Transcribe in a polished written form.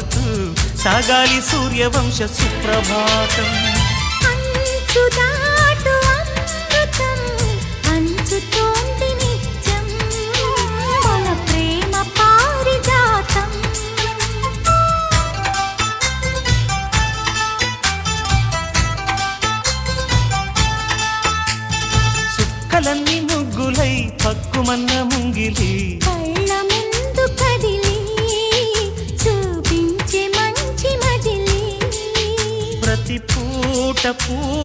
పాడుతూ సాగాలి సూర్యవంశ సుప్రభాతం. సుక్కలన్నీ ముగ్గులై పక్కుమన్న ముంగిలి కళ్ళ ముందు కదిలి చూపించే మంచి మజిలి ప్రతి పూట